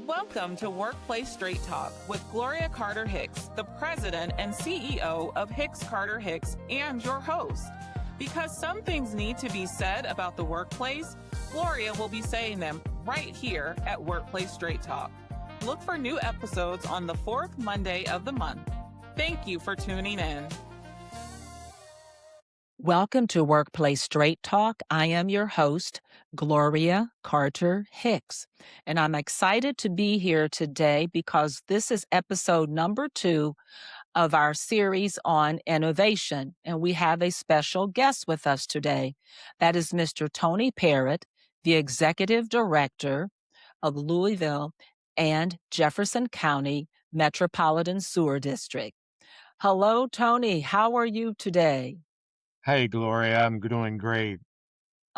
Welcome to Workplace Straight Talk with Gloria Carter Hicks, the president and CEO of Hicks Carter Hicks, and your host. Because some things need to be said about the workplace, Gloria will be saying them right here at Workplace Straight Talk. Look for new episodes on the fourth Monday of the month. Thank you for tuning in. Welcome to Workplace Straight Talk. I am your host, Gloria Carter Hicks, and I'm excited to be here today because this is episode number 2 of our series on innovation, and we have a special guest with us today. That is Mr. Tony Parrott, the Executive Director of Louisville and Jefferson County Metropolitan Sewer District. Hello, Tony. How are you today? Hey, Gloria, I'm doing great.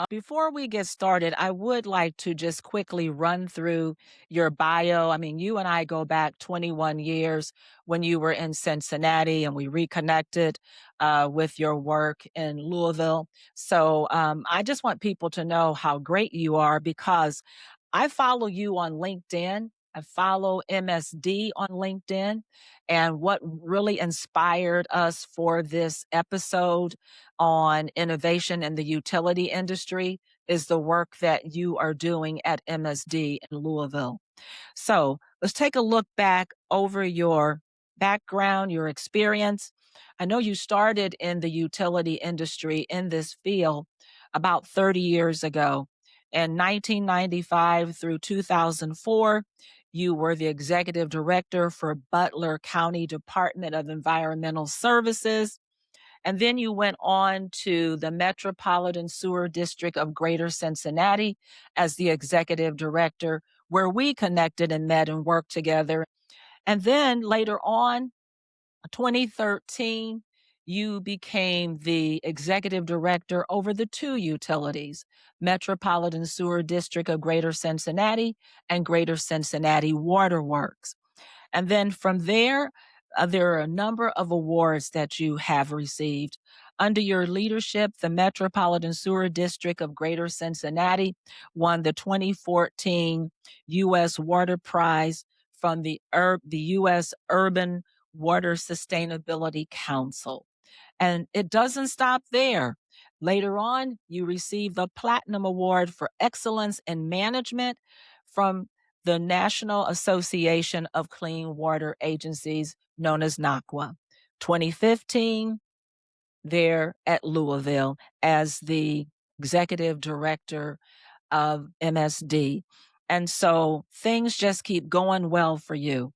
Before we get started, I would like to just quickly run through your bio. I mean, you and I go back 21 years when you were in Cincinnati, and we reconnected with your work in Louisville. So I just want people to know how great you are because I follow you on LinkedIn. I follow MSD on LinkedIn. And what really inspired us for this episode on innovation in the utility industry is the work that you are doing at MSD in Louisville. So let's take a look back over your background, your experience. I know you started in the utility industry in this field about 30 years ago. In 1995 through 2004, you were the executive director for Butler County Department of Environmental Services. And then you went on to the Metropolitan Sewer District of Greater Cincinnati as the executive director, where we connected and met and worked together. And then later on, 2013, you became the executive director over the 2 utilities, Metropolitan Sewer District of Greater Cincinnati and Greater Cincinnati Waterworks. And then from there are a number of awards that you have received. Under your leadership, the Metropolitan Sewer District of Greater Cincinnati won the 2014 U.S. Water Prize from the U.S. Urban Water Sustainability Council. And it doesn't stop there. Later on, you received the Platinum Award for Excellence in Management from the National Association of Clean Water Agencies, known as NACWA. 2015, there at Louisville as the executive director of MSD. And so things just keep going well for you.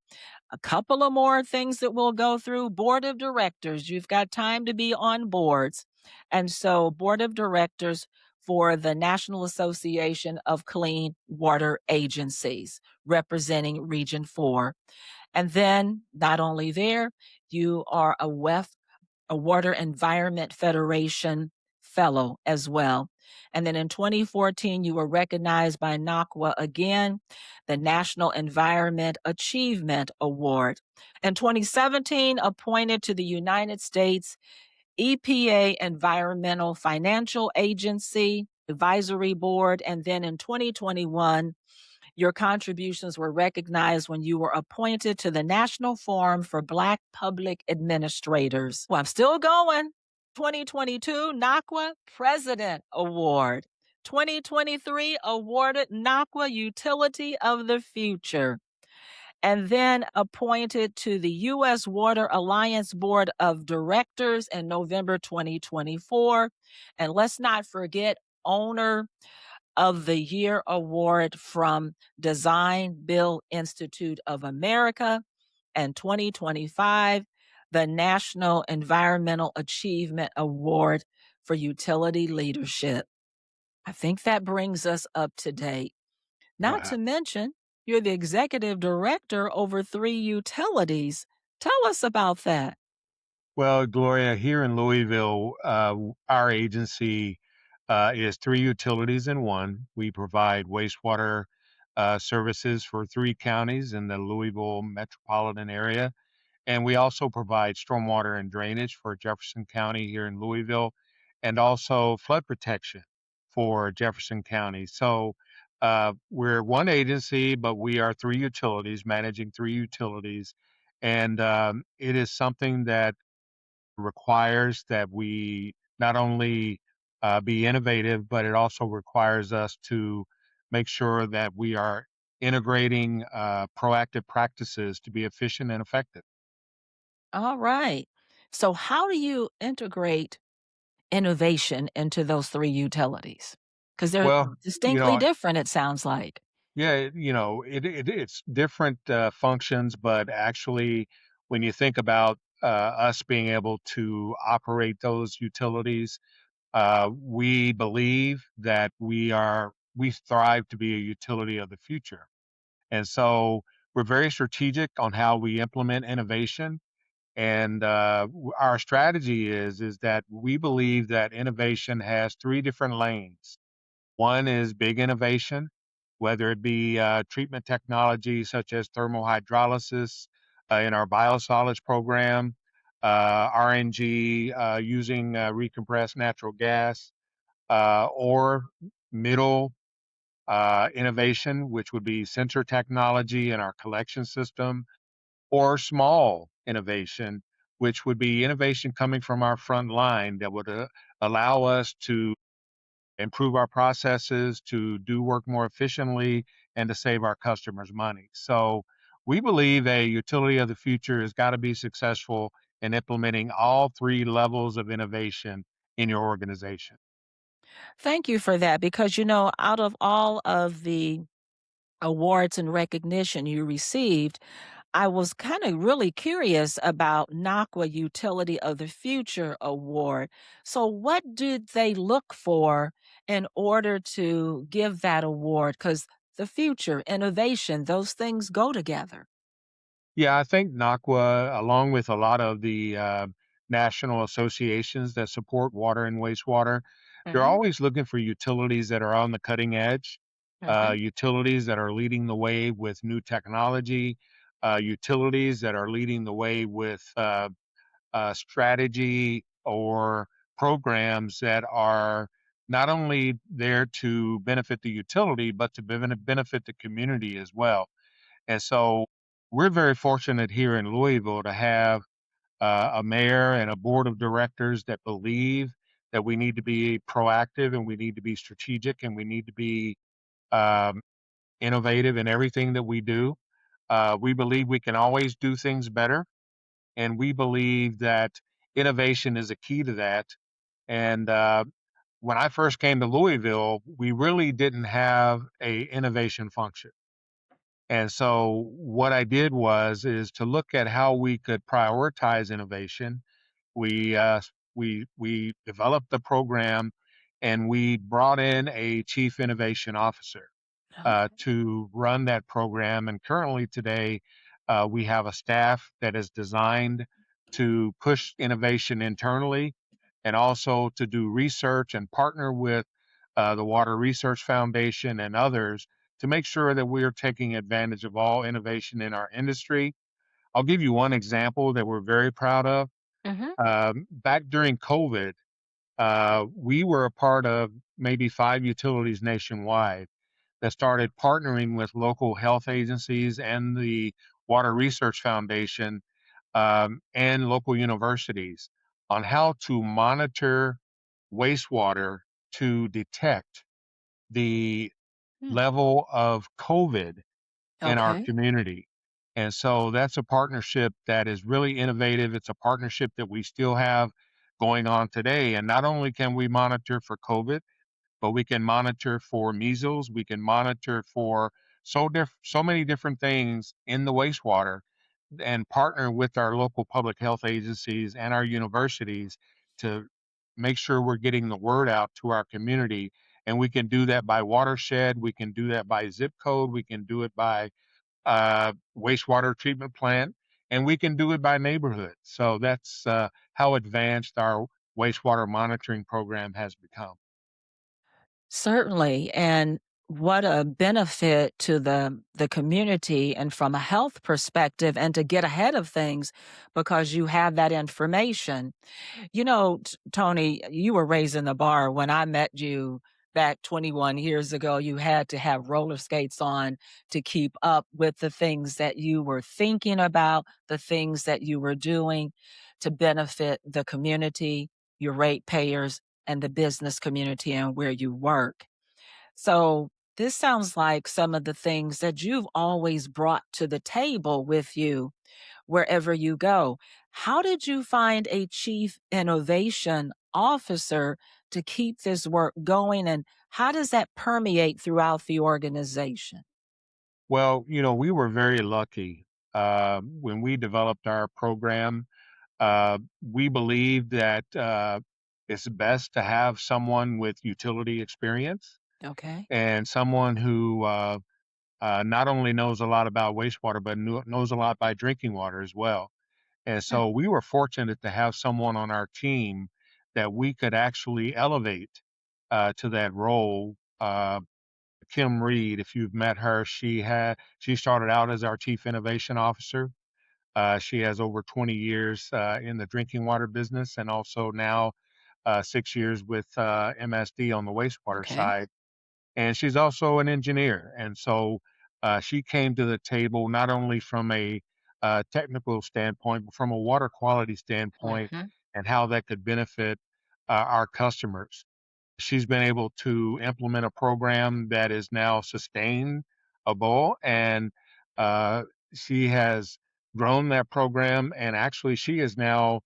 A couple of more things that we'll go through. Board of directors, you've got time to be on boards. And so board of directors for the National Association of Clean Water Agencies, representing Region 4. And then not only there, you are a Water Environment Federation fellow as well. And then in 2014, you were recognized by NACWA again, the National Environment Achievement Award. In 2017, appointed to the United States EPA Environmental Financial Agency Advisory Board. And then in 2021, your contributions were recognized when you were appointed to the National Forum for Black Public Administrators. Well, I'm still going. 2022 NACWA President Award. 2023 awarded NACWA Utility of the Future. And then appointed to the U.S. Water Alliance Board of Directors in November 2024. And let's not forget, owner of the Year Award from Design Bill Institute of America, and 2025, the National Environmental Achievement Award for Utility Leadership. I think that brings us up to date. Not to mention, you're the executive director over 3 utilities. Tell us about that. Well, Gloria, here in Louisville, our agency is 3 utilities in one. We provide wastewater services for 3 counties in the Louisville metropolitan area. And we also provide stormwater and drainage for Jefferson County here in Louisville, and also flood protection for Jefferson County. So We're one agency, but we are three utilities, managing three utilities. And it is something that requires that we not only be innovative, but it also requires us to make sure that we are integrating proactive practices to be efficient and effective. All right. So, how do you integrate innovation into those three utilities? Because they're Well, you distinctly know, different, it sounds like. yeah, it's different functions, but actually, when you think about us being able to operate those utilities, we believe that we thrive to be a utility of the future. And so we're very strategic on how we implement innovation. And our strategy is that we believe that innovation has three different lanes. One is big innovation, whether it be treatment technology such as thermal hydrolysis in our biosolids program, RNG using recompressed natural gas, or middle innovation, which would be sensor technology in our collection system, or small innovation, which would be innovation coming from our front line that would allow us to improve our processes, to do work more efficiently, and to save our customers money. So we believe a utility of the future has got to be successful in implementing all three levels of innovation in your organization. Thank you for that because, out of all of the awards and recognition you received, I was kind of really curious about NACWA Utility of the Future Award. So, what did they look for in order to give that award? Because the future, innovation, those things go together. Yeah, I think NACWA, along with a lot of the national associations that support water and wastewater, they're Hmm. always looking for utilities that are on the cutting edge, Okay. utilities that are leading the way with new technology, utilities that are leading the way with strategy or programs that are not only there to benefit the utility, but to benefit the community as well. And so we're very fortunate here in Louisville to have a mayor and a board of directors that believe that we need to be proactive and we need to be strategic and we need to be um, innovative in everything that we do. We believe we can always do things better, and we believe that innovation is a key to that. And when I first came to Louisville, we really didn't have a innovation function. And so what I did is to look at how we could prioritize innovation. We developed the program, and we brought in a chief innovation officer Okay. to run that program. And currently today, we have a staff that is designed to push innovation internally and also to do research and partner with the Water Research Foundation and others to make sure that we are taking advantage of all innovation in our industry. I'll give you one example that we're very proud of. Hmm. Back during COVID, we were a part of maybe five utilities nationwide that started partnering with local health agencies and the Water Research Foundation and local universities on how to monitor wastewater to detect the level of COVID in our Okay. community. And so that's a partnership that is really innovative. It's a partnership that we still have going on today. And not only can we monitor for COVID, but we can monitor for measles. We can monitor for so many different things in the wastewater and partner with our local public health agencies and our universities to make sure we're getting the word out to our community. And we can do that by watershed. We can do that by zip code. We can do it by wastewater treatment plant, and we can do it by neighborhood. So that's how advanced our wastewater monitoring program has become. Certainly, and what a benefit to the community and from a health perspective and to get ahead of things because you have that information. Tony, you were raising the bar when I met you back 21 years ago, you had to have roller skates on to keep up with the things that you were thinking about, the things that you were doing to benefit the community, your ratepayers, and the business community and where you work. So, this sounds like some of the things that you've always brought to the table with you wherever you go. How did you find a chief innovation officer to keep this work going? And how does that permeate throughout the organization? Well, we were very lucky when we developed our program. We believed that it's best to have someone with utility experience Okay. and someone who not only knows a lot about wastewater, but knows a lot about drinking water as well. And Mm. so we were fortunate to have someone on our team that we could actually elevate to that role. Kim Reed, if you've met her, she started out as our chief innovation officer. She has over 20 years in the drinking water business and also now 6 years with MSD on the wastewater Okay. side. And she's also an engineer. And so she came to the table not only from a technical standpoint, but from a water quality standpoint Hmm. and how that could benefit our customers. She's been able to implement a program that is now sustainable, and uh, she has grown that program. And actually, she has now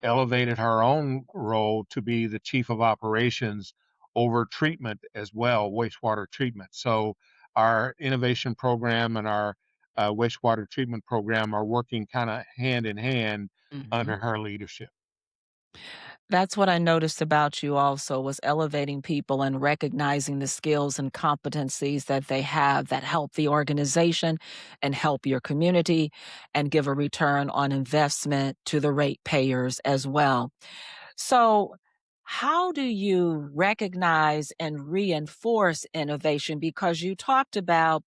elevated her own role to be the chief of operations over treatment as well, wastewater treatment. So our innovation program and our wastewater treatment program are working kind of hand in hand Hmm. under her leadership. That's what I noticed about you also was elevating people and recognizing the skills and competencies that they have that help the organization and help your community and give a return on investment to the ratepayers as well. So, how do you recognize and reinforce innovation? Because you talked about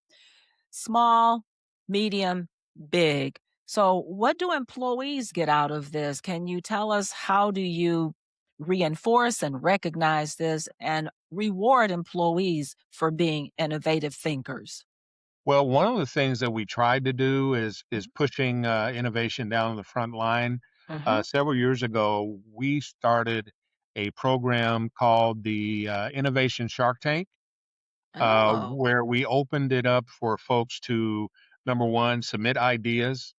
small, medium, big. So, what do employees get out of this? Can you tell us how do you reinforce and recognize this and reward employees for being innovative thinkers? Well, one of the things that we tried to do is pushing innovation down the front line. Mm-hmm. Several years ago, we started a program called the Innovation Shark Tank, Oh, where we opened it up for folks to, number one, submit ideas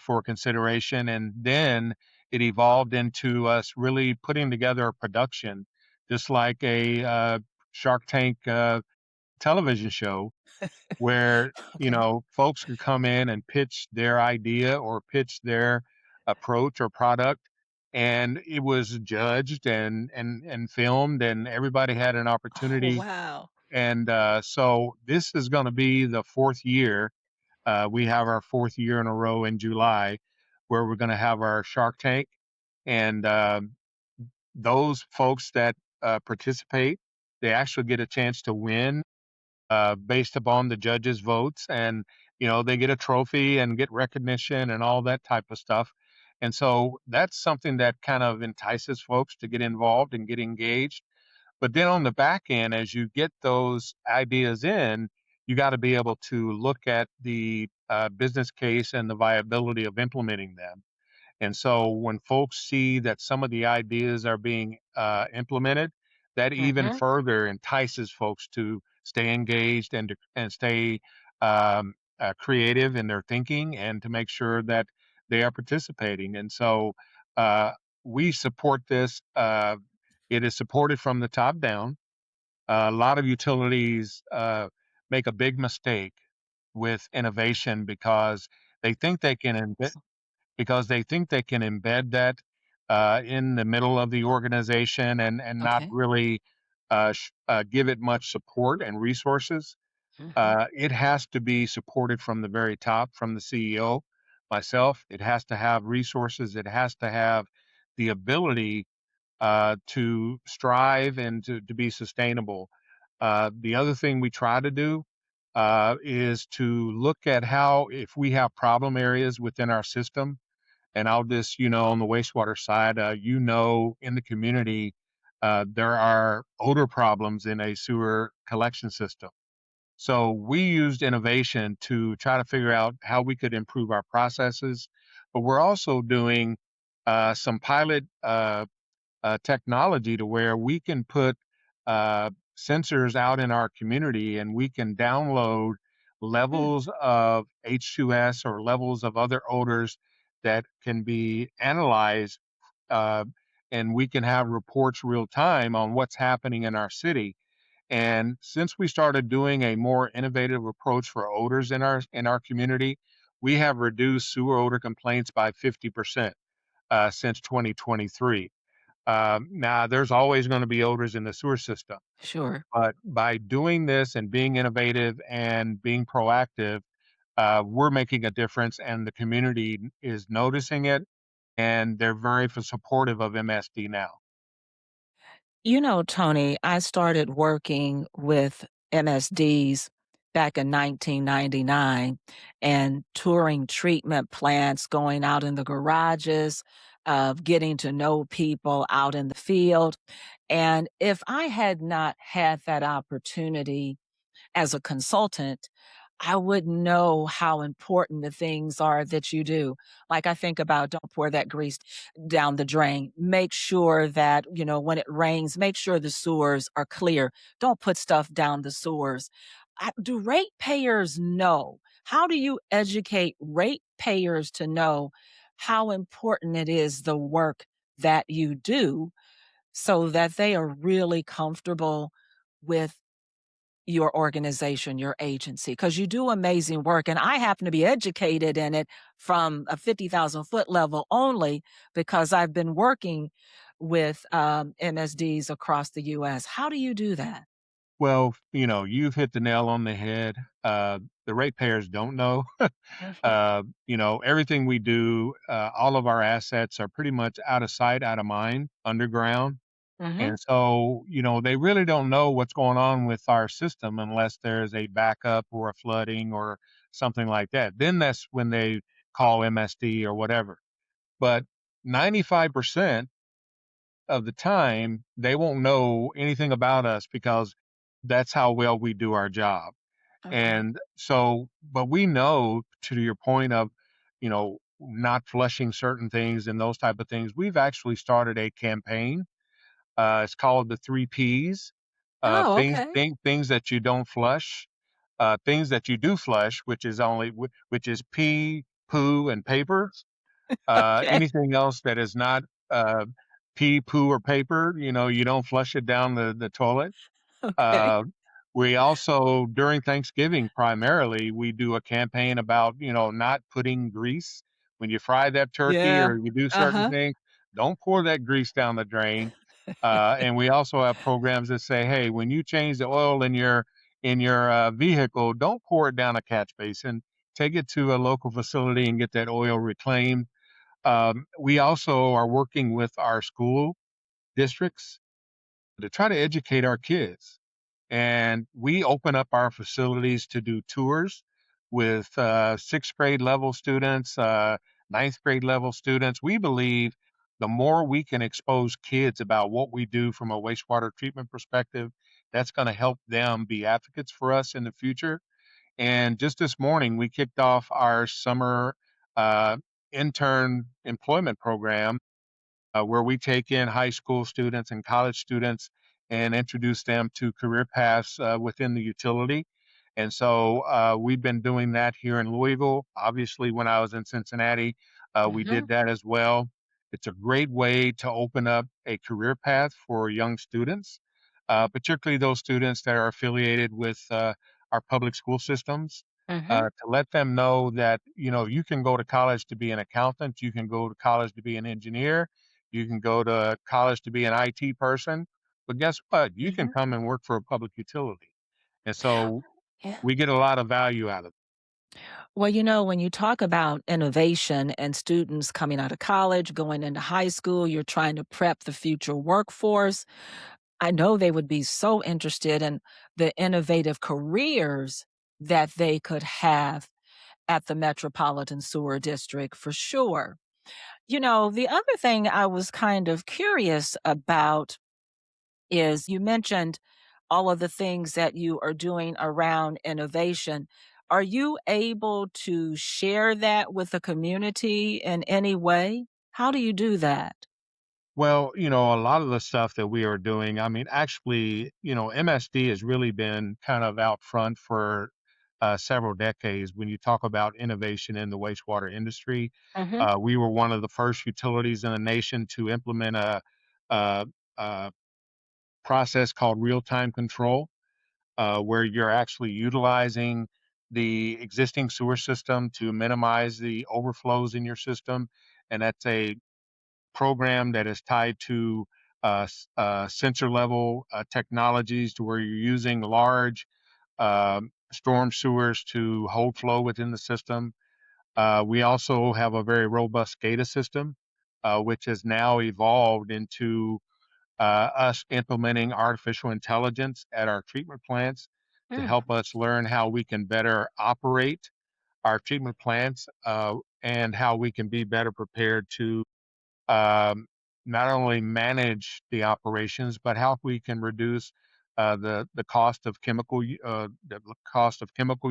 for consideration, and then it evolved into us really putting together a production, just like a Shark Tank television show where okay. folks could come in and pitch their idea or pitch their approach or product, and it was judged and filmed, and everybody had an Oh, opportunity. wow. And so this is going to be the fourth year. We have our fourth year in a row in July where we're going to have our Shark Tank, and those folks that participate, they actually get a chance to win based upon the judges' votes, and they get a trophy and get recognition and all that type of stuff. And so that's something that kind of entices folks to get involved and get engaged. But then on the back end, as you get those ideas in, you got to be able to look at the business case and the viability of implementing them. And so when folks see that some of the ideas are being implemented, that even Mm-hmm. further entices folks to stay engaged and stay creative in their thinking and to make sure that they are participating. And so uh, we support this. It is supported from the top down. A lot of utilities make a big mistake with innovation they think they can they think they can embed that in the middle of the organization and not Okay. really give it much support and resources. Mm-hmm. It has to be supported from the very top, from the CEO, myself. It has to have resources. It has to have the ability to strive and to be sustainable. The other thing we try to do is to look at how, if we have problem areas within our system, and I'll just, on the wastewater side, in the community, there are odor problems in a sewer collection system. So we used innovation to try to figure out how we could improve our processes, but we're also doing some pilot technology to where we can put uh, sensors out in our community and we can download Mm. levels of H2S or levels of other odors that can be analyzed, uh, and we can have reports real time on what's happening in our city. And since we started doing a more innovative approach for odors in our community, we have reduced sewer odor complaints by 50% since 2023. Now, there's always going to be odors in the sewer system, Sure. but by doing this and being innovative and being proactive, we're making a difference, and the community is noticing it, and they're very supportive of MSD now. You know, Tony, I started working with MSDs back in 1999 and touring treatment plants, going out in the garages, of getting to know people out in the field. And if I had not had that opportunity as a consultant, I wouldn't know how important the things are that you do. Like I think about don't pour that grease down the drain. Make sure that, when it rains, make sure the sewers are clear. Don't put stuff down the sewers. Do ratepayers know? How do you educate ratepayers to know how important it is the work that you do so that they are really comfortable with your organization, your agency, because you do amazing work. And I happen to be educated in it from a 50,000-foot level only because I've been working with MSDs across the US. How do you do that? Well, you've hit the nail on the head. The ratepayers don't know. Mhm. Everything we do, all of our assets are pretty much out of sight, out of mind, underground. Mhm. And so, they really don't know what's going on with our system unless there's a backup or a flooding or something like that. Then that's when they call MSD or whatever. But 95% of the time, they won't know anything about us because that's how well we do our job. Okay. And so, but we know, to your point of, not flushing certain things and those type of things, we've actually started a campaign. It's called the three Ps. Oh, okay. Things that you don't flush, things that you do flush, which is pee, poo, and paper. Okay. Anything else that is not uh, pee, poo, or paper, you don't flush it down the toilet. Okay. Uh, we also, during Thanksgiving, primarily, we do a campaign about, not putting grease when you fry that turkey Yeah. or you do certain Uh-huh. things. Don't pour that grease down the drain. And we also have programs that say, hey, when you change the oil in your vehicle, don't pour it down a catch basin. Take it to a local facility and get that oil reclaimed. We also are working with our school districts to try to educate our kids. And we open up our facilities to do tours with sixth grade level students, ninth grade level students. We believe the more we can expose kids about what we do from a wastewater treatment perspective, that's going to help them be advocates for us in the future. And just this morning, we kicked off our summer uh, intern employment program where we take in high school students and college students and introduce them to career paths within the utility. And so we've been doing that here in Louisville. Obviously, when I was in Cincinnati, we Mhm. did that as well. It's a great way to open up a career path for young students, particularly those students that are affiliated with our public school systems. Mhm. To let them know that you can go to college to be an accountant, you can go to college to be an engineer, you can go to college to be an IT person, but guess what? You can Mhm. come and work for a public utility. And so Yeah. we get a lot of value out of it. Well, when you talk about innovation and students coming out of college, going into high school, you're trying to prep the future workforce. I know they would be so interested in the innovative careers that they could have at the Metropolitan Sewer District for sure. The other thing I was kind of curious about is you mentioned all of the things that you are doing around innovation. Are you able to share that with the community in any way? How do you do that? Well, a lot of the stuff that we are doing, I mean, actually, MSD has really been kind of out front for several decades when you talk about innovation in the wastewater industry. Mhm. We were one of the first utilities in the nation to implement a, a process called real-time control, where you're actually utilizing the existing sewer system to minimize the overflows in your system. And that's a program that is tied to sensor level technologies to where you're using large storm sewers to hold flow within the system. We also have a very robust SCADA system, which has now evolved into us implementing artificial intelligence at our treatment plants to Mm. help us learn how we can better operate our treatment plants, and how we can be better prepared to um, not only manage the operations, but how we can reduce the cost of chemical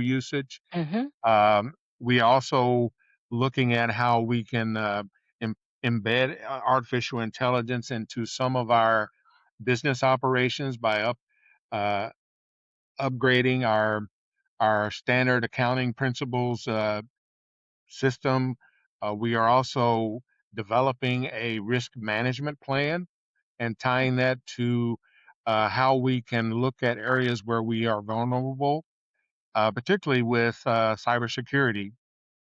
usage. Mhm. We also looking at how we can em- embed artificial intelligence into some of our business operations by uh, upgrading our standard accounting principles system. We are also developing a risk management plan and tying that to how we can look at areas where we are vulnerable, particularly with cybersecurity,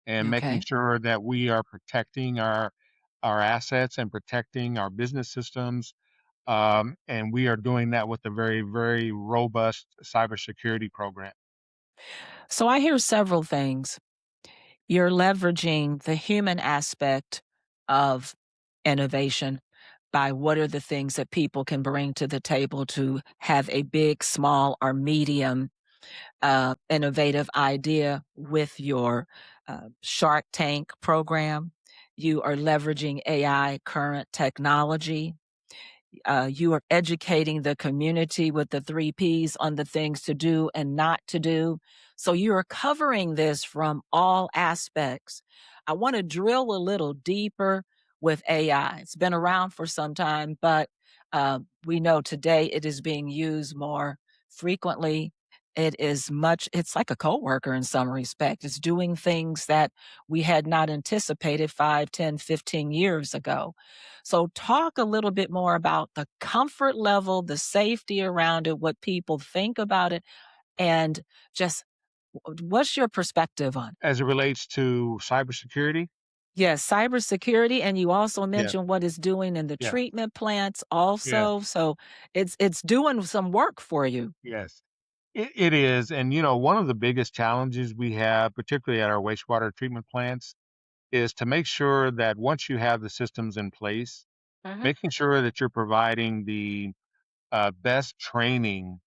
and making Okay. sure that we are protecting our assets and protecting our business systems. And we are doing that with a very, very robust cybersecurity program. So I hear several things. You're leveraging the human aspect of innovation by what are the things that people can bring to the table to have a big, small, or medium innovative idea with your Shark Tank program. You are leveraging AI, current technology. You are educating the community with the three P's on the things to do and not to do. So you are covering this from all aspects. I want to drill a little deeper with AI. It's been around for some time, but we know today it is being used more frequently. It's like a coworker in some respect. It's doing things that we had not anticipated 5, 10, 15 years ago. So, talk a little bit more about the comfort level, the safety around it, what people think about it, and just what's your perspective on it? As it relates to cybersecurity, Yes, cybersecurity, and you also yeah, mentioned what it's doing in the yeah, treatment plants yes, also. So, it's doing some work for you. yes. It is. And, one of the biggest challenges we have, particularly at our wastewater treatment plants, is to make sure that once you have the systems in place, Mhm. making sure that you're providing the best training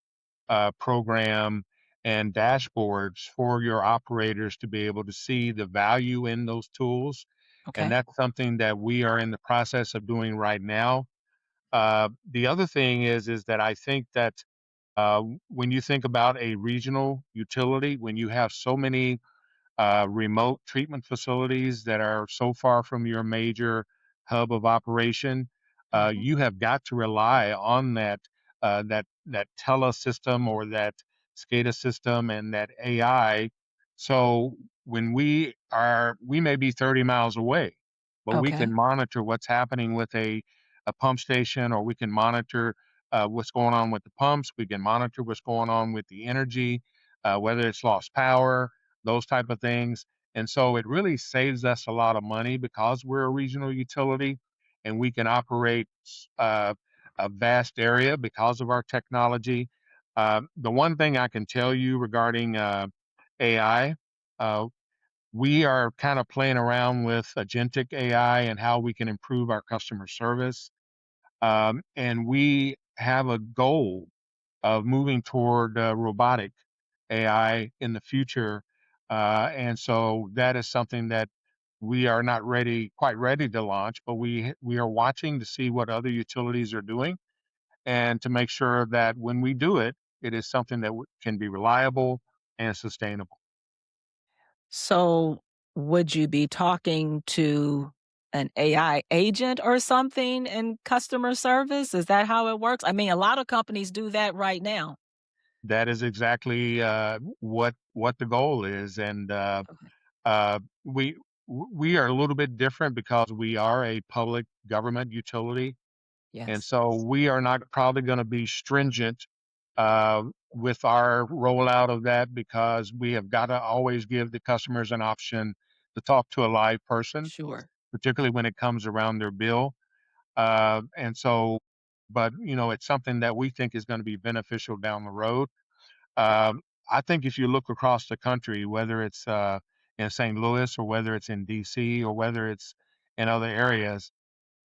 program and dashboards for your operators to be able to see the value in those tools. And Okay. that's something that we are in the process of doing right now. The other thing is that I think that when you think about a regional utility, when you have so many remote treatment facilities that are so far from your major hub of operation, Mhm. you have got to rely on that tele system or that SCADA system and that AI. So when we may be 30 miles away, but we can Okay. monitor what's happening with a pump station, or we can monitor what's going on with the pumps. We can monitor what's going on with the energy, whether it's lost power, those type of things. And so it really saves us a lot of money because we're a regional utility and we can operate uh, a vast area because of our technology. The one thing I can tell you regarding AI, uh, we are kind of playing around with agentic AI and how we can improve our customer service. And we have a goal of moving toward robotic AI in the future. And so that is something that we are not quite ready to launch, but we are watching to see what other utilities are doing. and to make sure that when we do it, it is something that can be reliable and sustainable. So, would you be talking to an AI agent or something in customer service? Is that how it works? I mean, a lot of companies do that right now. That is exactly what the goal is, and Okay. uh, we are a little bit different because we are a public government utility, and Yes, so we are not probably going to be stringent with our rollout of that because we have got to always give the customers an option to talk to a live person, sure. particularly when it comes around their bill. And so, but it's something that we think is going to be beneficial down the road. Um, I think if you look across the country, whether it's in St. Louis or whether it's in DC or whether it's in other areas,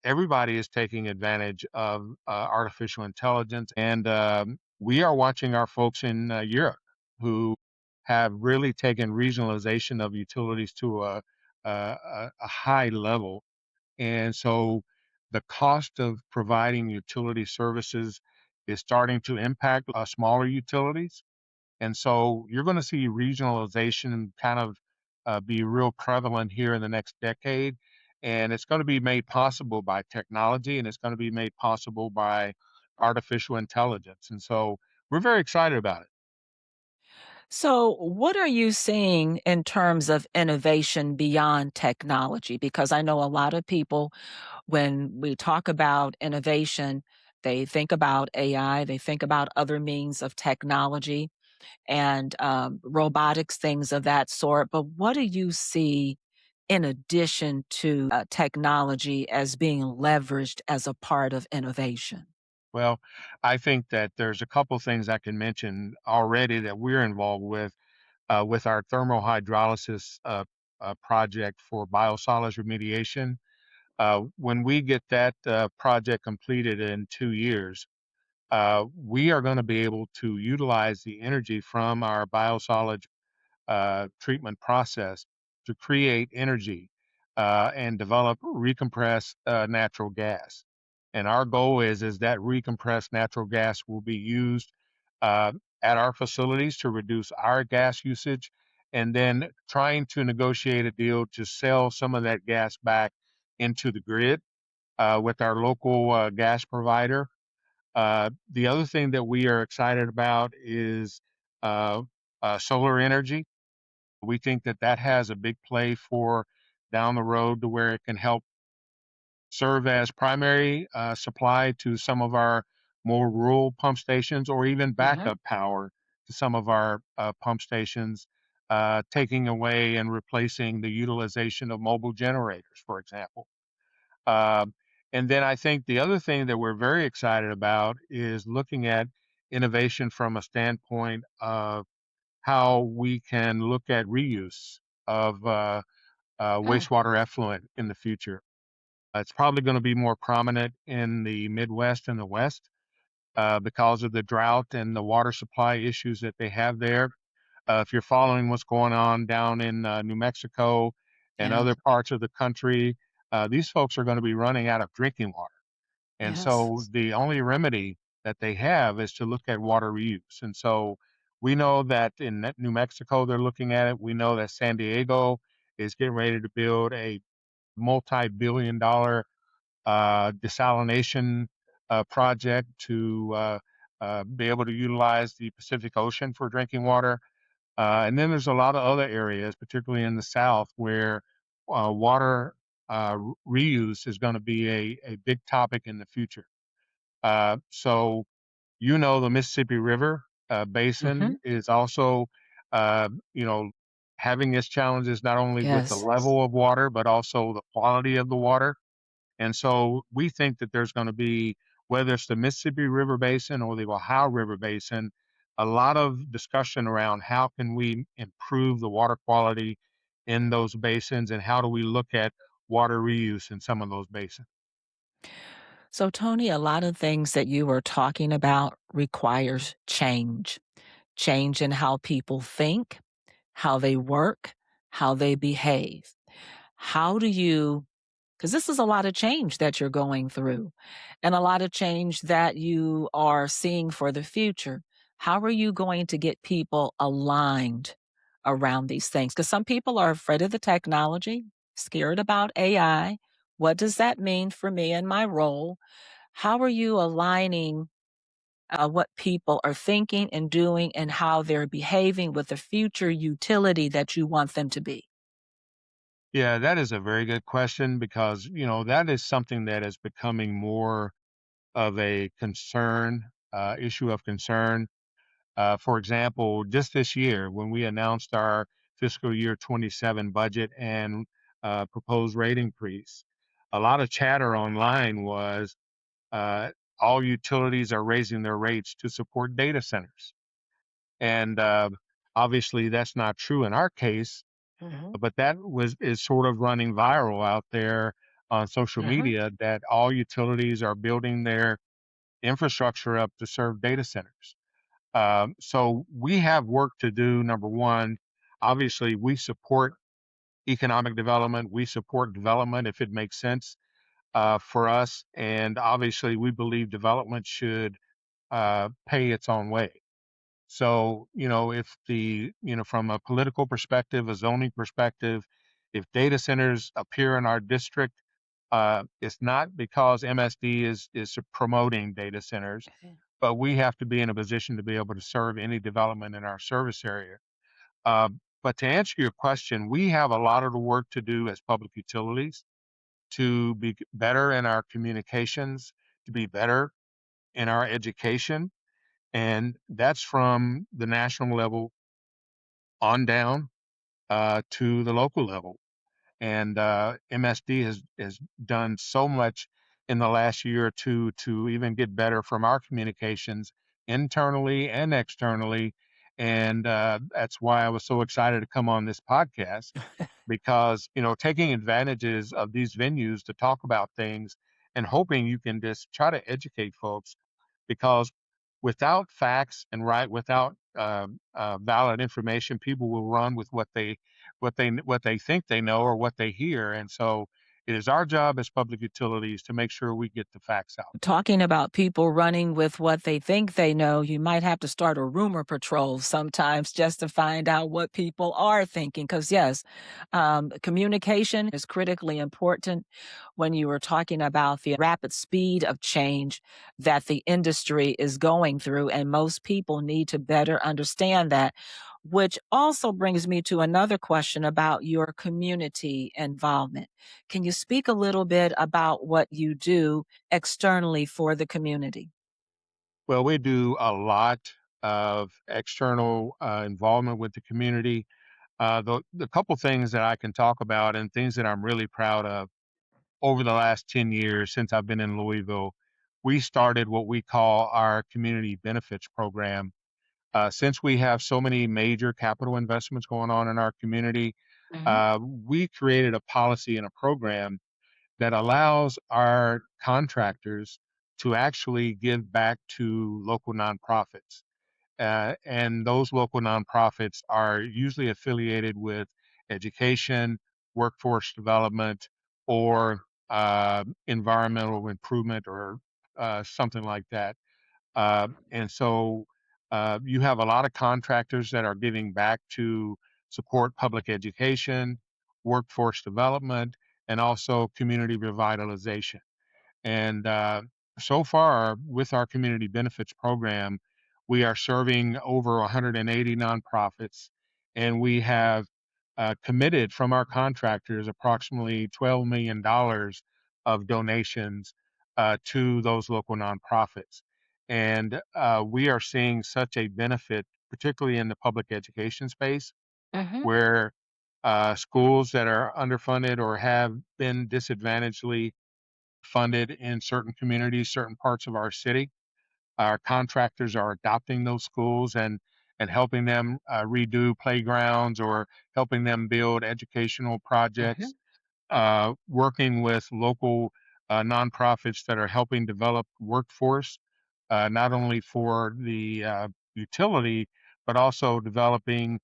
everybody is taking advantage of artificial intelligence. And we are watching our folks in Europe who have really taken regionalization of utilities to a high level. And so the cost of providing utility services is starting to impact smaller utilities, and so you're going to see regionalization kind of be real prevalent here in the next decade. And it's going to be made possible by technology, and it's going to be made possible by artificial intelligence. And so we're very excited about it. So, what are you seeing in terms of innovation beyond technology? Because I know a lot of people, when we talk about innovation, they think about AI, they think about other means of technology and robotics, things of that sort. But what do you see in addition to technology as being leveraged as a part of innovation? Well, I think that there's a couple things I can mention already that we're involved with our thermal hydrolysis project for biosolids remediation. When we get that project completed in 2 years, we are going to be able to utilize the energy from our biosolids treatment process to create energy and develop recompressed natural gas. And our goal is that recompressed natural gas will be used uh, at our facilities to reduce our gas usage, and then trying to negotiate a deal to sell some of that gas back into the grid with our local gas provider. The other thing that we are excited about is uh, solar energy. We think that that has a big play for down the road to where it can help serve as primary supply to some of our more rural pump stations or even Hmm. backup power to some of our pump stations, taking away and replacing the utilization of mobile generators, for example. Um, and then I think the other thing that we're very excited about is looking at innovation from a standpoint of how we can look at reuse of Oh, wastewater effluent in the future. It's probably going to be more prominent in the Midwest and the West because of the drought and the water supply issues that they have there. If you're following what's going on down in New Mexico and yeah, other parts of the country, these folks are going to be running out of drinking water. And yes. so the only remedy that they have is to look at water reuse. And so we know that in New Mexico, they're looking at it. We know that San Diego is getting ready to build a multi-billion-dollar desalination project to be able to utilize the Pacific Ocean for drinking water. And then there's a lot of other areas, particularly in the South, where water reuse is going to be a big topic in the future. So, the Mississippi River Hmm. basin is also, uh, you know, having its challenges not only with the Yes. level of water, but also the quality of the water. And so we think that there's going to be, whether it's the Mississippi River Basin or the Ohio River Basin, a lot of discussion around how can we improve the water quality in those basins and how do we look at water reuse in some of those basins. So, Tony, a lot of things that you were talking about requires change, change in how people think, how they work, how they behave. How do you Because this is a lot of change that you're going through and a lot of change that you are seeing for the future. How are you going to get people aligned around these things? Because some people are afraid of the technology, scared about AI. What does that mean for me and my role? How are you aligning what people are thinking and doing and how they're behaving with the future utility that you want them to be? Yeah, that is a very good question because, that is something that is becoming more of a concern, issue of concern. For example, just this year, when we announced our fiscal year 27 budget and proposed rate increase, a lot of chatter online was uh, all utilities are raising their rates to support data centers. And obviously, that's not true in our case, Mhm, but that is sort of running viral out there on social mhm. media that all utilities are building their infrastructure up to serve data centers. So we have work to do. Number one, obviously, we support economic development. We support development if it makes sense for us. And obviously, we believe development should pay its own way. So, if from a political perspective, a zoning perspective, if data centers appear in our district, it's not because MSD is promoting data centers, but we have to be in a position to be able to serve any development in our service area. Uh, but to answer your question, we have a lot of the work to do as public utilities to be better in our communications, to be better in our education. And that's from the national level on down to the local level. And MSD has done so much in the last year or two to even get better from our communications internally and externally. And that's why I was so excited to come on this podcast because taking advantages of these venues to talk about things and hoping you can just try to educate folks because without facts and without valid information, people will run with what they think they know or what they hear, and so it is our job as public utilities to make sure we get the facts out. Talking about people running with what they think they know, you might have to start a rumor patrol sometimes just to find out what people are thinking. Because, yes, communication is critically important when you were talking about the rapid speed of change that the industry is going through. And most people need to better understand that, which also brings me to another question about your community involvement. Can you speak a little bit about what you do externally for the community? Well, we do a lot of external involvement with the community. The couple things that I can talk about and things that I'm really proud of over the last 10 years since I've been in Louisville, we started what we call our community benefits program. Since we have so many major capital investments going on in our community, Mhm, we created a policy and a program that allows our contractors to actually give back to local nonprofits. And those local nonprofits are usually affiliated with education, workforce development, or environmental improvement or something like that. And so you have a lot of contractors that are giving back to support public education, workforce development, and also community revitalization. And so far, with our community benefits program, we are serving over 180 nonprofits, and we have committed from our contractors approximately $12 million of donations to those local nonprofits. And we are seeing such a benefit, particularly in the public education space, mhm, where schools that are underfunded or have been disadvantagedly funded in certain communities, certain parts of our city. Our contractors are adopting those schools and helping them redo playgrounds or helping them build educational mhm, projects, working with local nonprofits that are helping develop workforce, not only for the utility, but also developing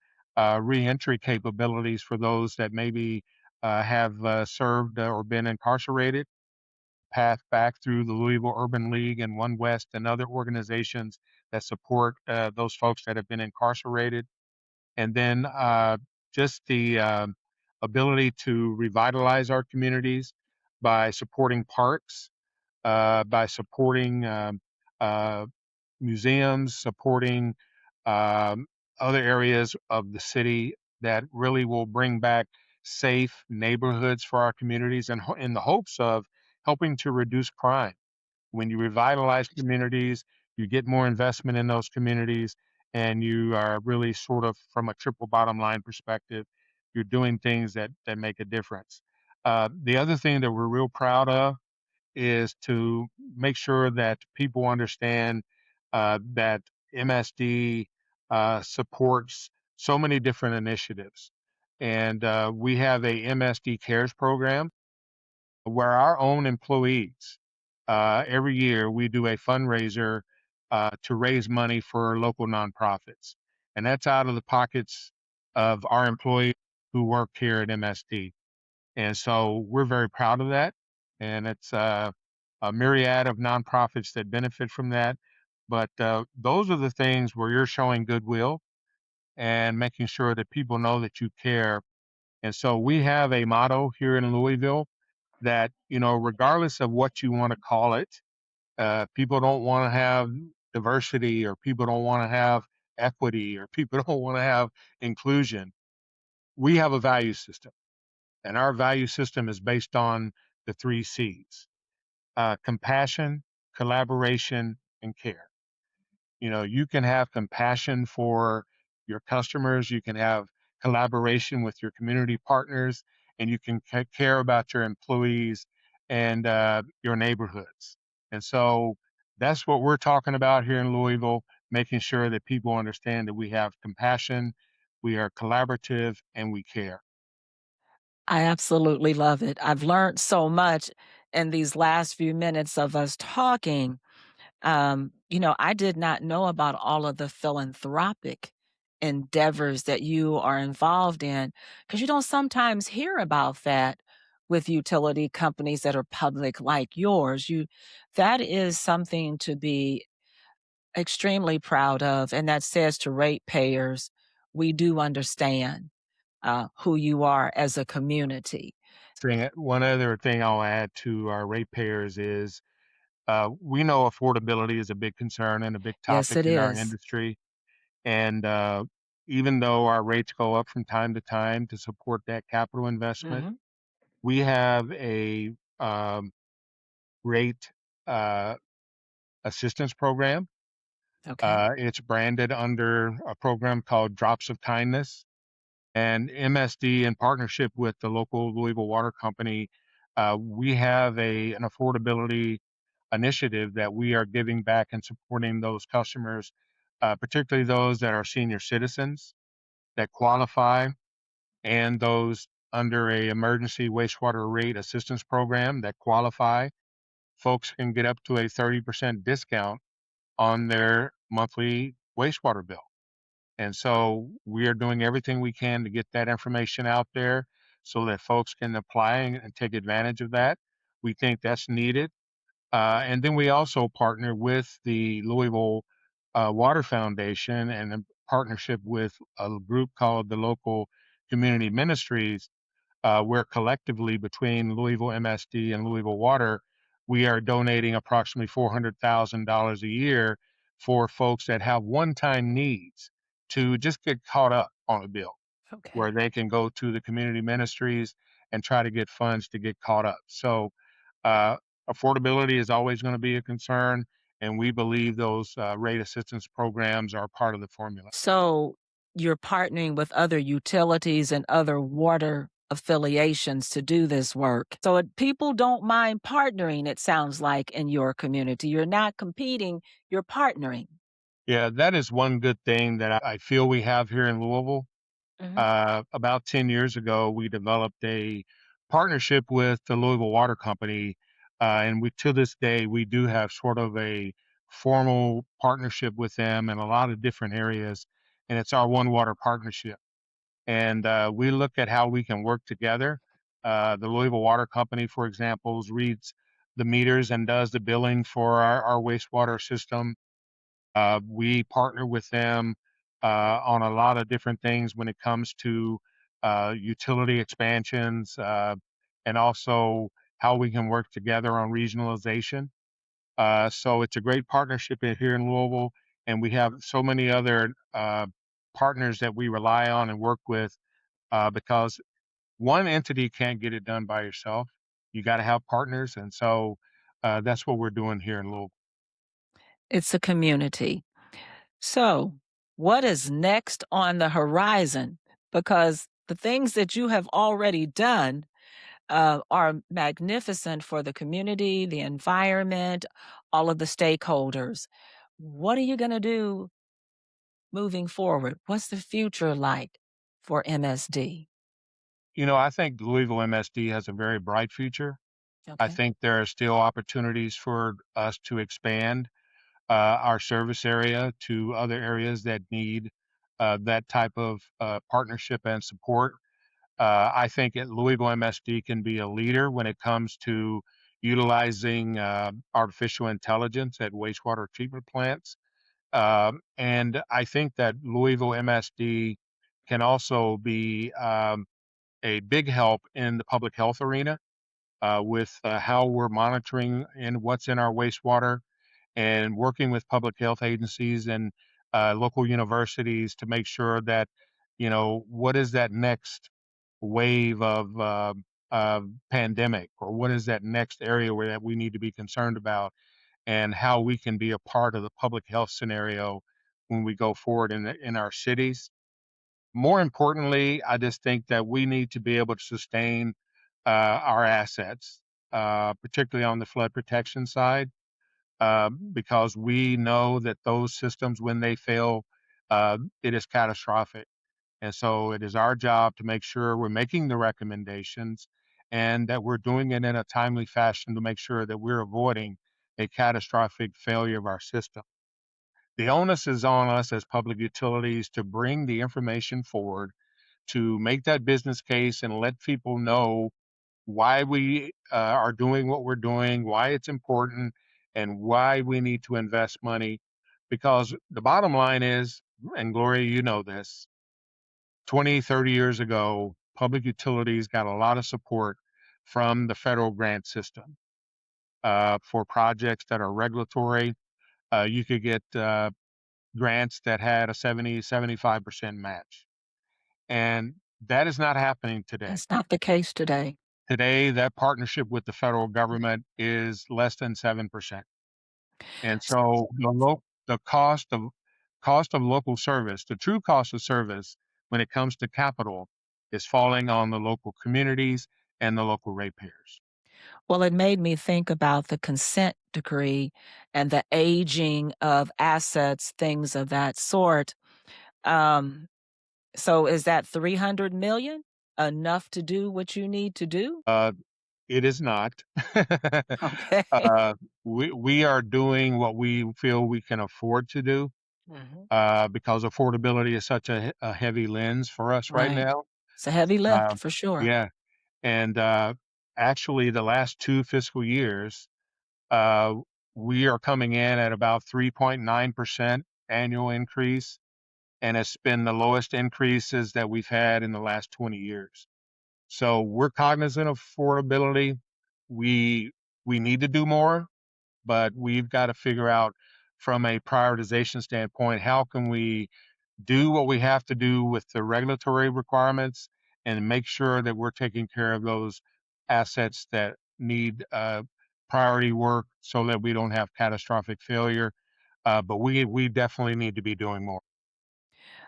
reentry capabilities for those that maybe have served or been incarcerated, path back through the Louisville Urban League and One West and other organizations that support those folks that have been incarcerated. And then just the ability to revitalize our communities by supporting parks, by supporting uh, museums, supporting um, other areas of the city that really will bring back safe neighborhoods for our communities, and in the hopes of helping to reduce crime. When you revitalize communities, you get more investment in those communities, and you are really sort of from a triple bottom line perspective, you're doing things that make a difference. The other thing that we're real proud of is to make sure that people understand that MSD supports so many different initiatives. And we have a MSD Cares program where our own employees, every year, we do a fundraiser to raise money for local nonprofits. And that's out of the pockets of our employees who work here at MSD. And so we're very proud of that. And it's a myriad of nonprofits that benefit from that. But those are the things where you're showing goodwill and making sure that people know that you care. And so we have a motto here in Louisville that, regardless of what you want to call it, people don't want to have diversity, or people don't want to have equity, or people don't want to have inclusion. We have a value system, and our value system is based on the three C's: compassion, collaboration, and care. You can have compassion for your customers, you can have collaboration with your community partners, and you can care about your employees and your neighborhoods. And so that's what we're talking about here in Louisville, making sure that people understand that we have compassion, we are collaborative, and we care. I absolutely love it. I've learned so much in these last few minutes of us talking. I did not know about all of the philanthropic endeavors that you are involved in, because you don't sometimes hear about that with utility companies that are public like yours. That is something to be extremely proud of, and that says to ratepayers, we do understand who you are as a community. One other thing I'll add to our ratepayers is we know affordability is a big concern and a big Yes, topic it in our is. industry. And even though our rates go up from time to time to support that capital investment, Mhm. we have a rate uh, assistance program. Okay. It's branded under a program called Drops of Kindness. And MSD, in partnership with the local Louisville Water Company, we have an affordability initiative that we are giving back and supporting those customers, particularly those that are senior citizens that qualify, and those under a emergency wastewater rate assistance program that qualify. Folks can get up to a 30% discount on their monthly wastewater bill. And so we are doing everything we can to get that information out there so that folks can apply and take advantage of that. We think that's needed. And then we also partner with the Louisville Water Foundation, and in partnership with a group called the Local Community Ministries, where collectively between Louisville MSD and Louisville Water, we are donating approximately $400,000 a year for folks that have one-time needs to just get caught up on a bill, Okay. where they can go to the community ministries and try to get funds to get caught up. So uh, affordability is always going to be a concern, and we believe those rate assistance programs are part of the formula. So you're partnering with other utilities and other water affiliations to do this work. So people don't mind partnering, it sounds like, in your community. You're not competing, you're partnering. Yeah, that is one good thing that I feel we have here in Louisville. Mhm. About 10 years ago, we developed a partnership with the Louisville Water Company. And to this day, we do have sort of a formal partnership with them in a lot of different areas. And it's our One Water partnership. And we look at how we can work together The Louisville Water Company, for example, reads the meters and does the billing for our wastewater system. We partner with them on a lot of different things when it comes to utility expansions and also how we can work together on regionalization. So it's a great partnership here in Louisville, and we have so many other partners that we rely on and work with because one entity can't get it done by yourself. You got to have partners, and so that's what we're doing here in Louisville. It's a community. So, what is next on the horizon? Because the things that you have already done are magnificent for the community, the environment, all of the stakeholders. What are you going to do moving forward? What's the future like for MSD? I think Louisville MSD has a very bright future. I Okay. think there are still opportunities for us to expand our service area to other areas that need that type of partnership and support. I think at Louisville MSD can be a leader when it comes to utilizing artificial intelligence at wastewater treatment plants. And I think that Louisville MSD can also be a big help in the public health arena with how we're monitoring and what's in our wastewater and working with public health agencies and local universities to make sure that, what is that next wave of pandemic, or what is that next area where that we need to be concerned about, and how we can be a part of the public health scenario when we go forward in our cities. More importantly, I just think that we need to be able to sustain our assets, particularly on the flood protection side, because we know that those systems, when they fail, it is catastrophic. And so it is our job to make sure we're making the recommendations and that we're doing it in a timely fashion to make sure that we're avoiding a catastrophic failure of our system. The onus is on us as public utilities to bring the information forward, to make that business case and let people know why we are doing what we're doing, why it's important, and why we need to invest money. Because the bottom line is, and Gloria, you know this, 20, 30 years ago, public utilities got a lot of support from the federal grant system for projects that are regulatory. You could get grants that had a 70, 75% match. And that is not happening today. That's not the case today. Today, that partnership with the federal government is less than 7%. And so the cost of local service, the true cost of service when it comes to capital is falling on the local communities and the local ratepayers. Well, it made me think about the consent decree and the aging of assets, things of that sort. Um, so is that 300 million enough to do what you need to do? Uh, it is not. Okay. uh, we are doing what we feel we can afford to do Mhm. because affordability is such a heavy lens for us right Right. now. It's a heavy lift Uh, for sure. yeah. And actually, the last two fiscal years, uh, we are coming in at about 3.9% annual increase, and it's been the lowest increases that we've had in the last 20 years. So we're cognizant of affordability. We we need to do more, but we've got to figure out from a prioritization standpoint, how can we do what we have to do with the regulatory requirements and make sure that we're taking care of those assets that need priority work so that we don't have catastrophic failure. But we definitely need to be doing more.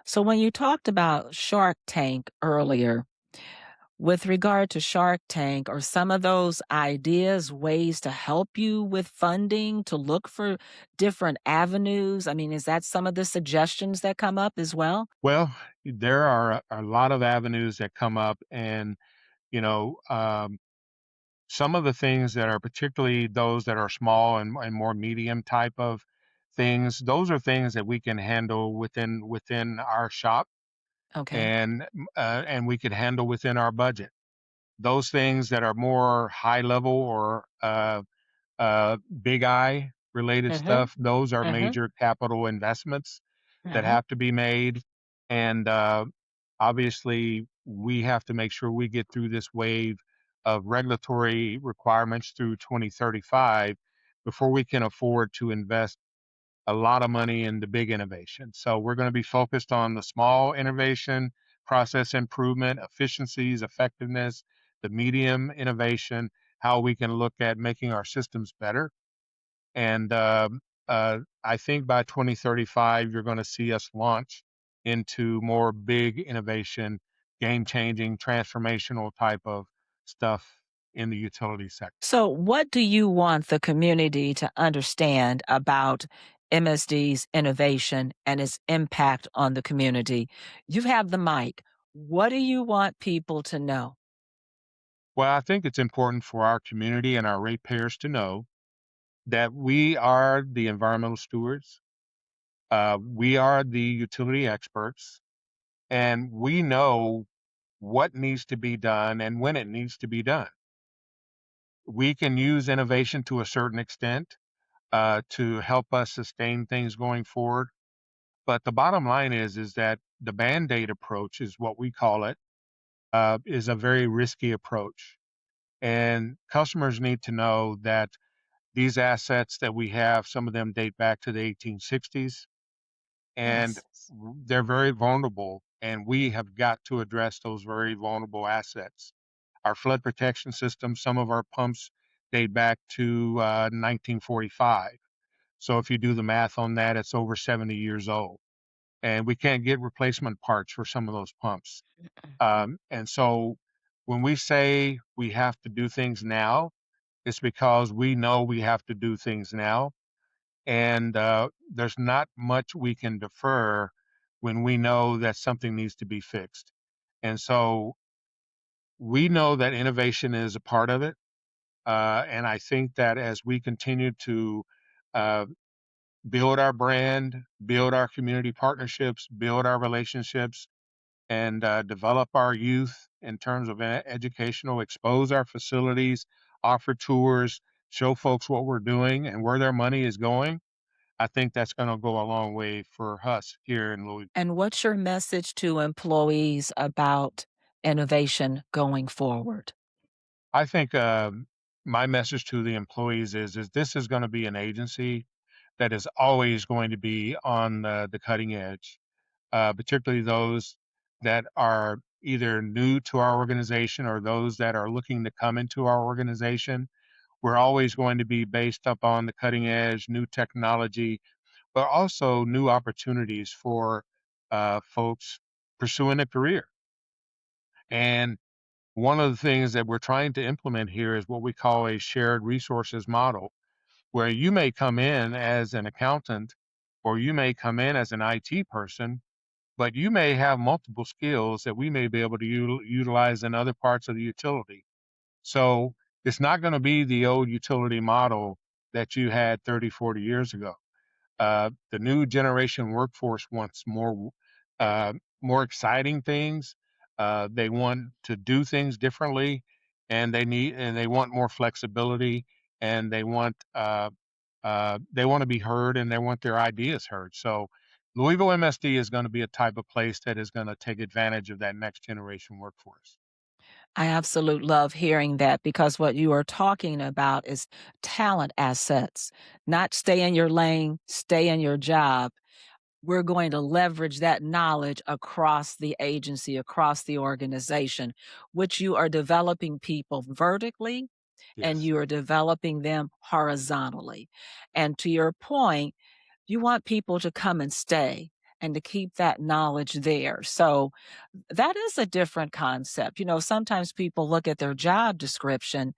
So when you talked about Shark Tank earlier, with regard to Shark Tank, are some of those ideas ways to help you with funding, to look for different avenues? I mean, is that some of the suggestions that come up as well? Well, there are a lot of avenues that come up, and you know, some of the things that are particularly those that are small and more medium type of things, those are things that we can handle within our shop Okay. and we could handle within our budget. Those things that are more high level or big I related Mhm. stuff, those are Mhm. major capital investments that Mhm. have to be made. And obviously, we have to make sure we get through this wave of regulatory requirements through 2035 before we can afford to invest a lot of money in the big innovation. So we're going to be focused on the small innovation, process improvement, efficiencies, effectiveness, the medium innovation, how we can look at making our systems better. And I think by 2035, you're going to see us launch into more big innovation, game changing, transformational type of stuff in the utility sector. So, what do you want the community to understand about MSD's innovation and its impact on the community? You have the mic. What do you want people to know? Well, I think it's important for our community and our ratepayers to know that we are the environmental stewards. We are the utility experts, and we know what needs to be done and when it needs to be done. We can use innovation to a certain extent to help us sustain things going forward. But the bottom line is that the band-aid approach is what we call it, is a very risky approach. And customers need to know that these assets that we have, some of them date back to the 1860s, and Yes. they're very vulnerable. And we have got to address those very vulnerable assets. Our flood protection system, some of our pumps date back to 1945. So if you do the math on that, it's over 70 years old. And we can't get replacement parts for some of those pumps. And so when we say we have to do things now, it's because we know we have to do things now. And there's not much we can defer when we know that something needs to be fixed. And so we know that innovation is a part of it. And I think that as we continue to uh, build our brand, build our community partnerships, build our relationships, and develop our youth in terms of educational, expose our facilities, offer tours, show folks what we're doing and where their money is going. I think that's going to go a long way for us here in Louisville. And what's your message to employees about innovation going forward? I think my message to the employees is this is going to be an agency that is always going to be on the cutting edge, particularly those that are either new to our organization or those that are looking to come into our organization. We're always going to be based up on the cutting edge, new technology, but also new opportunities for folks pursuing a career. And one of the things that we're trying to implement here is what we call a shared resources model, where you may come in as an accountant or you may come in as an IT person, but you may have multiple skills that we may be able to utilize in other parts of the utility. So it's not going to be the old utility model that you had 30, 40 years ago. The new generation workforce wants uh, more exciting things. They want to do things differently, and they want more flexibility, and they want to be heard, and they want their ideas heard. So, Louisville MSD is going to be a type of place that is going to take advantage of that next generation workforce. I absolutely love hearing that because what you are talking about is talent assets, not stay in your lane, stay in your job. We're going to leverage that knowledge across the agency, across the organization, which you are developing people vertically and Yes, you are developing them horizontally. And to your point, you want people to come and stay and to keep that knowledge there. So that is a different concept. Sometimes people look at their job description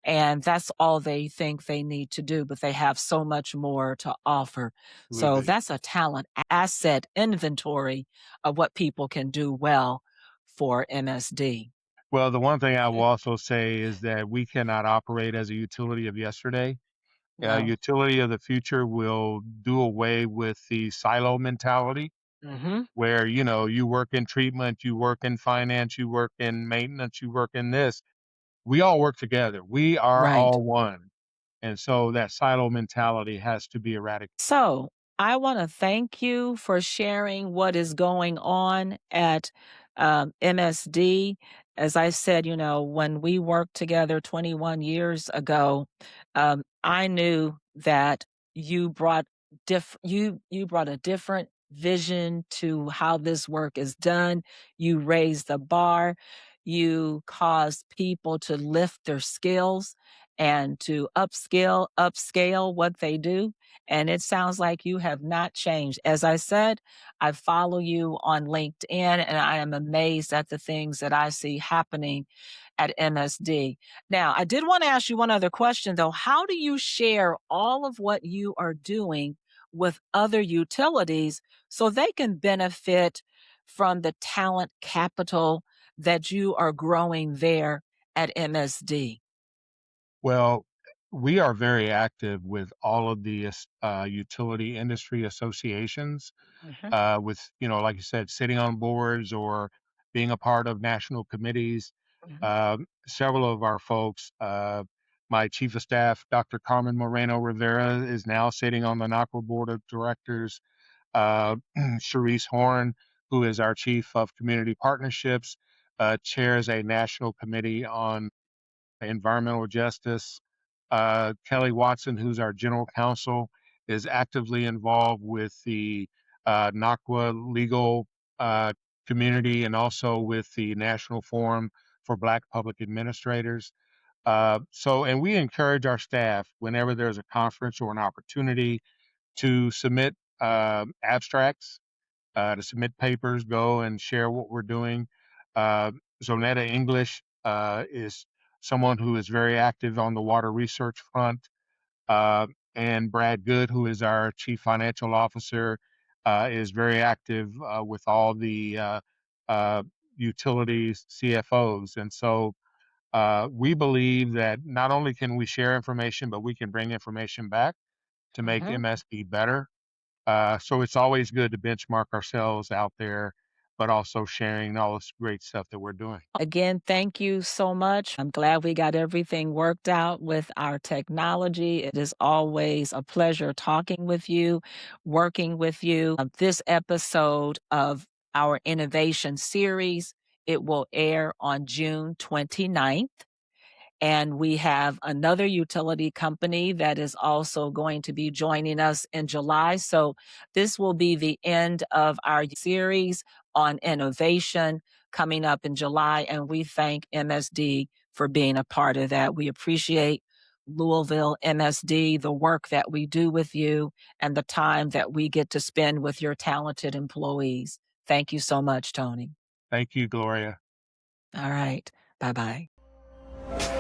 and that's all they think they need to do, but they have so much more to offer. So absolutely. that's a talent asset inventory of what people can do well for MSD. Well, the one thing I will also say is that we cannot operate as a utility of yesterday. No. Utility of the future will do away with the silo mentality Hmm. where, you work in treatment, you work in finance, you work in maintenance, you work in this. we all work together. We are Right. all one. And so that silo mentality has to be eradicated. So I want to thank you for sharing what is going on at MSD. As I said, when we worked together 21 years ago, I knew that you brought you brought a different vision to how this work is done. You raised the bar. You caused people to lift their skills and to upscale what they do, and it sounds like you have not changed. As I said, I follow you on LinkedIn, and I am amazed at the things that I see happening at MSD. Now, I did want to ask you one other question, though. How do you share all of what you are doing with other utilities so they can benefit from the talent capital that you are growing there at MSD? Well, we are very active with all of the utility industry associations, Mhm, with, like you said, sitting on boards or being a part of national committees. mhm, Several of our folks, my chief of staff, Dr. Carmen Moreno Rivera, is now sitting on the NACWA board of directors. Sharice Horn, who is our chief of community partnerships, chairs a national committee on environmental justice. Kelly Watson, who's our general counsel, is actively involved with the NACWA legal uh, community and also with the National Forum for Black Public Administrators. And we encourage our staff whenever there's a conference or an opportunity to submit abstracts, to submit papers, go and share what we're doing. Uh, Zonetta English is someone who is very active on the water research front. Uh, and Brad Good, who is our chief financial officer, is very active with all the uh, utilities CFOs. And so we believe that not only can we share information, but we can bring information back to make mhm. MSD better. So it's always good to benchmark ourselves out there, but also sharing all this great stuff that we're doing. Again, thank you so much. I'm glad we got everything worked out with our technology. It is always a pleasure talking with you, working with you. This episode of our innovation series, it will air on June 29th. And we have another utility company that is also going to be joining us in July. So this will be the end of our series on innovation coming up in July. And we thank MSD for being a part of that. We appreciate Louisville MSD, the work that we do with you, and the time that we get to spend with your talented employees. Thank you so much, Tony. Thank you, Gloria. All right. Bye bye.